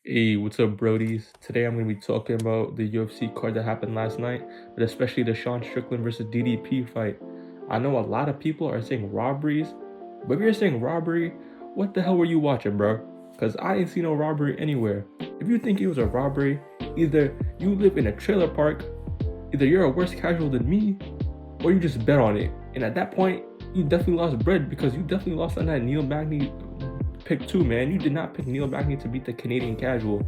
Hey, what's up, Brodies? Today I'm going to be talking about the UFC card that happened last night, but especially the Sean Strickland versus DDP fight. I know a lot of people are saying robberies, but if you're saying robbery, what the hell were you watching, bro? Because I ain't seen no robbery anywhere. If you think it was a robbery, either you live in a trailer park, either you're a worse casual than me, or you just bet on it. And at that point, you definitely lost bread because you definitely lost on that Neil Magny pick too, man. You did not pick Neil Magny to beat the Canadian casual.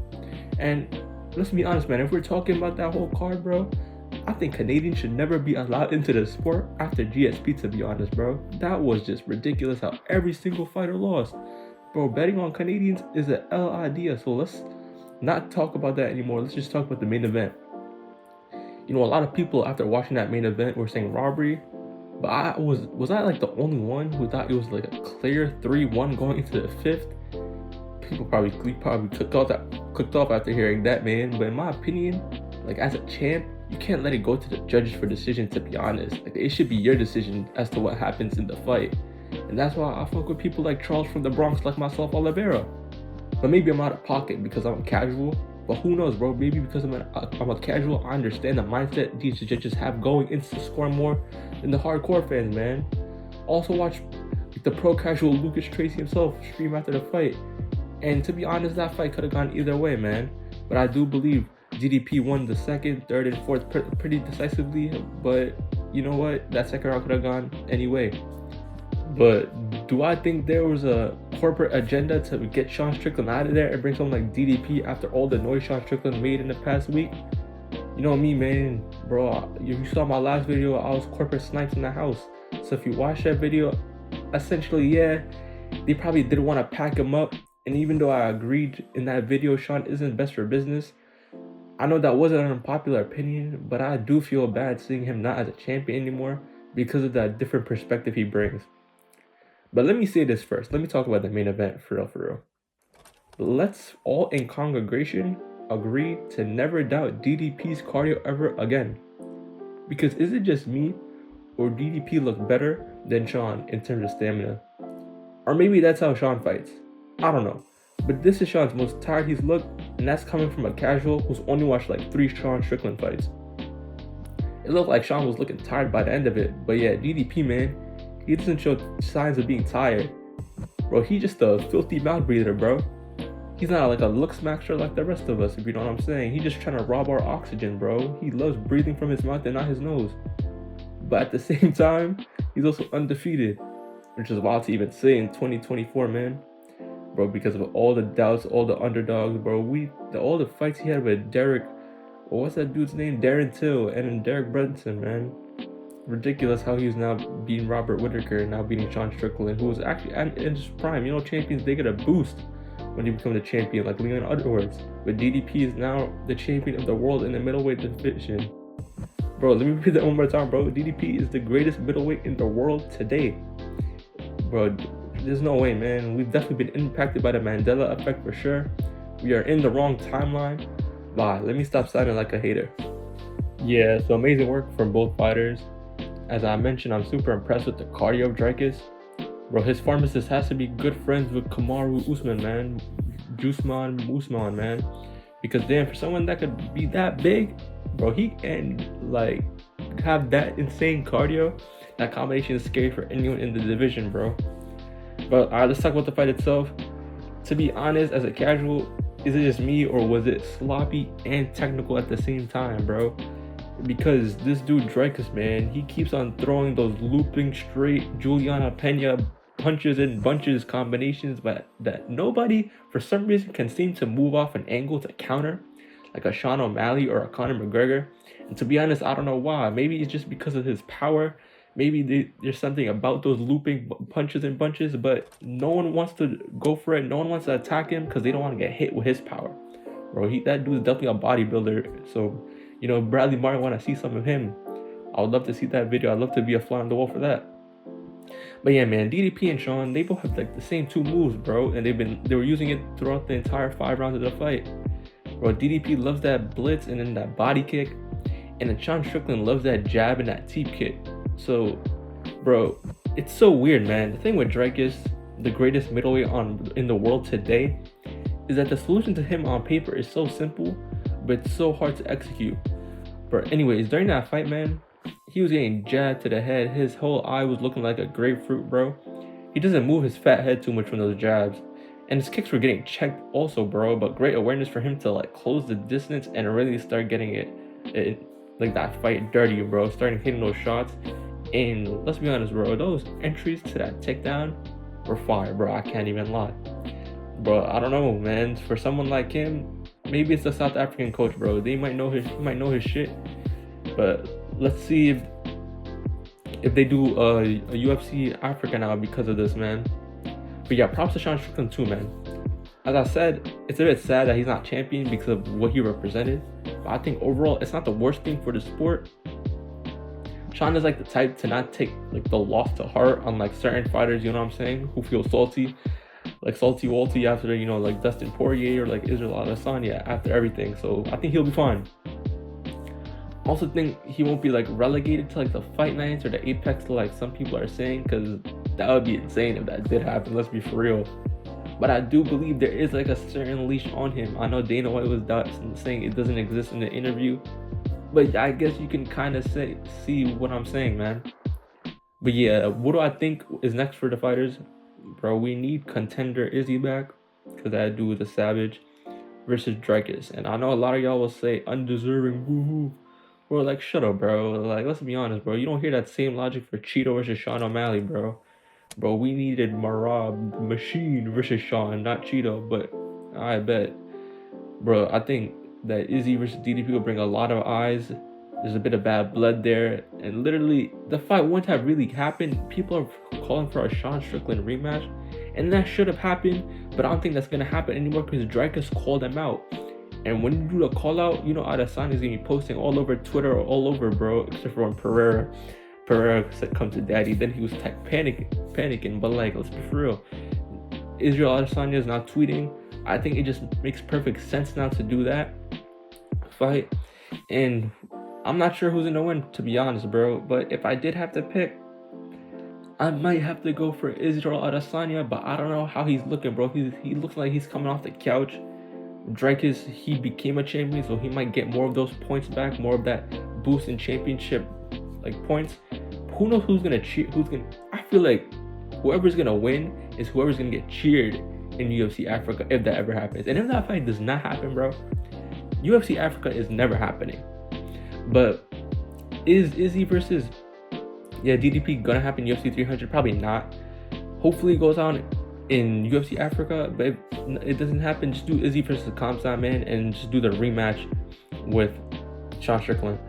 And let's be honest, man, if we're talking about that whole card, bro, I think Canadians should never be allowed into the sport after GSP, to be honest, bro. That was just ridiculous how every single fighter lost. Bro, betting on Canadians is an L idea, so let's not talk about that anymore. Let's just talk about the main event. You know, a lot of people after watching that main event were saying robbery, but was I like the only one who thought it was like a clear 3-1 going into the fifth? People probably clicked off after hearing that, man. But in my opinion, like as a champ, you can't let it go to the judges for decision, to be honest. Like it should be your decision as to what happens in the fight. And that's why I fuck with people like Charles from the Bronx, like myself, Oliveira. But maybe I'm out of pocket because I'm a casual. But who knows, bro? Maybe because I'm a casual, I understand the mindset these judges have going into scoring more than the hardcore fans, man. Also watch the pro casual Lucas Tracy himself stream after the fight. And to be honest, that fight could have gone either way, man. But I do believe DDP won the second, third, and fourth pretty decisively. But you know what? That second round could have gone anyway. But do I think there was a corporate agenda to get Sean Strickland out of there and bring someone like DDP after all the noise Sean Strickland made in the past week? You know me, man, bro. If you saw my last video, I was corporate snipes in the house. So if you watch that video, essentially, yeah, they probably did want to pack him up. And even though I agreed in that video Sean isn't best for business, I know that wasn't an unpopular opinion, but I do feel bad seeing him not as a champion anymore because of that different perspective he brings. But let me say this first. Let me talk about the main event for real. Let's all in congregation agree to never doubt DDP's cardio ever again. Because is it just me, or DDP look better than Sean in terms of stamina? Or maybe that's how Sean fights. I don't know. But this is Sean's most tired he's looked, and that's coming from a casual who's only watched like 3 Sean Strickland fights. It looked like Sean was looking tired by the end of it, but yeah, DDP, man, he doesn't show signs of being tired. Bro, he's just a filthy mouth breather, bro. He's not like a look smasher like the rest of us, if you know what I'm saying. He's just trying to rob our oxygen, bro. He loves breathing from his mouth and not his nose. But at the same time, he's also undefeated, which is wild to even say in 2024, man. Bro, because of all the doubts, all the underdogs, bro. All the fights he had with Derek, or what's that dude's name? Darren Till, and then Derek Brunson, man. Ridiculous how he's now beating Robert Whittaker and now beating Sean Strickland, who was actually in his prime. You know, champions, they get a boost when you become the champion, like Leon Edwards. But DDP is now the champion of the world in the middleweight division. Bro, let me repeat that one more time, bro. DDP is the greatest middleweight in the world today. Bro, there's no way, man. We've definitely been impacted by the Mandela effect for sure. We are in the wrong timeline. Bye. Let me stop sounding like a hater. Yeah, so amazing work from both fighters. As I mentioned, I'm super impressed with the cardio of Dricus. Bro, his pharmacist has to be good friends with Kamaru Usman, man. Usman, man. Because damn, for someone that could be that big, bro, he can like have that insane cardio. That combination is scary for anyone in the division, bro. But alright, let's talk about the fight itself. To be honest, as a casual, is it just me or was it sloppy and technical at the same time, bro? Because this dude Dricus, man, he keeps on throwing those looping straight Juliana Pena punches and bunches combinations, but that nobody for some reason can seem to move off an angle to counter, like a Sean O'Malley or a Conor McGregor. And to be honest, I don't know why. Maybe it's just because of his power. Maybe there's something about those looping punches and bunches, but no one wants to go for it. No one wants to attack him because they don't want to get hit with his power. Bro, that dude's definitely a bodybuilder. So, you know, Bradley Martin want to see some of him. I would love to see that video. I'd love to be a fly on the wall for that. But yeah, man, DDP and Sean, they both have like the same 2 moves, bro, and they were using it throughout the entire 5 rounds of the fight. Bro, DDP loves that blitz and then that body kick, and then Sean Strickland loves that jab and that teep kick. So, bro, it's so weird, man. The thing with Dricus, the greatest middleweight in the world today, is that the solution to him on paper is so simple, but it's so hard to execute. But anyways, during that fight, man, he was getting jabbed to the head. His whole eye was looking like a grapefruit, bro. He doesn't move his fat head too much from those jabs. And his kicks were getting checked also, bro. But great awareness for him to like close the distance and really start getting it like that fight dirty, bro. Starting hitting those shots. And let's be honest, bro, those entries to that takedown were fire, bro. I can't even lie. Bro, I don't know, man. For someone like him, maybe it's the South African coach, bro. He might know his shit. But let's see if they do a UFC Africa now because of this, man. But yeah, props to Sean Strickland too, man. As I said, it's a bit sad that he's not champion because of what he represented. But I think overall, it's not the worst thing for the sport. Sean is like the type to not take like the loss to heart, unlike certain fighters, you know what I'm saying, who feel salty, like salty Walty after, you know, like Dustin Poirier or like Israel Adesanya after everything. So I think he'll be fine. Also think he won't be like relegated to like the fight nights or the Apex like some people are saying, because that would be insane if that did happen, let's be for real. But I do believe there is like a certain leash on him. I know Dana White was saying it doesn't exist in the interview, but I guess you can kind of see what I'm saying, man. But yeah, what do I think is next for the fighters? Bro, we need contender Izzy back, because that dude was a savage, versus Dricus. And I know a lot of y'all will say undeserving, woohoo. Bro, like, shut up, bro. Like, let's be honest, bro. You don't hear that same logic for Cheeto versus Sean O'Malley, bro. Bro, we needed Marab Machine versus Sean, not Cheeto. But I bet, bro, I think that Izzy versus DDP will bring a lot of eyes. There's a bit of bad blood there. And literally, the fight wouldn't have really happened. People are calling for a Sean Strickland rematch. And that should have happened. But I don't think that's going to happen anymore because Dricus called him out. And when you do the call out, you know Adesanya is going to be posting all over Twitter or all over, bro. Except for when Pereira said come to daddy. Then he was panicking. But like, let's be for real. Israel Adesanya is not tweeting. I think it just makes perfect sense now to do that fight. And I'm not sure who's gonna win, to be honest, bro. But if I did have to pick, I might have to go for Israel Adesanya. But I don't know how he's looking, bro. He looks like he's coming off the couch. Dricus, he became a champion, so he might get more of those points back, more of that boost in championship like points. Who knows who's gonna cheer? I feel like whoever's gonna win is whoever's gonna get cheered in UFC Africa if that ever happens. And if that fight does not happen, bro, UFC Africa is never happening. But is Izzy versus DDP gonna happen UFC 300? Probably not. Hopefully it goes on in UFC Africa, but if it doesn't happen, just do Izzy versus Kamzat, man, and just do the rematch with Sean Strickland.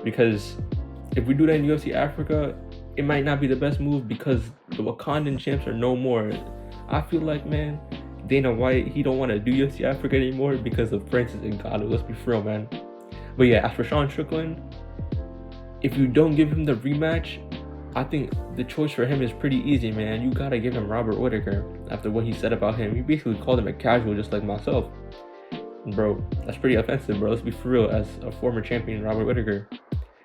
Because if we do that in UFC Africa, it might not be the best move because the Wakandan champs are no more. I feel like, man, Dana White, he don't want to do UFC Africa anymore because of Francis Ngannou. Let's be for real, man. But yeah, as for Sean Strickland, if you don't give him the rematch, I think the choice for him is pretty easy, man. You gotta give him Robert Whittaker after what he said about him. He basically called him a casual just like myself. Bro, that's pretty offensive, bro. Let's be for real. As a former champion, Robert Whittaker,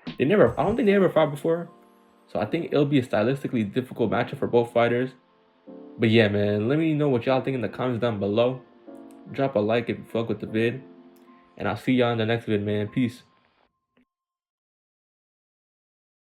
I don't think they ever fought before. So I think it'll be a stylistically difficult matchup for both fighters. But yeah, man, let me know what y'all think in the comments down below. Drop a like if you fuck with the vid. And I'll see y'all in the next vid, man. Peace.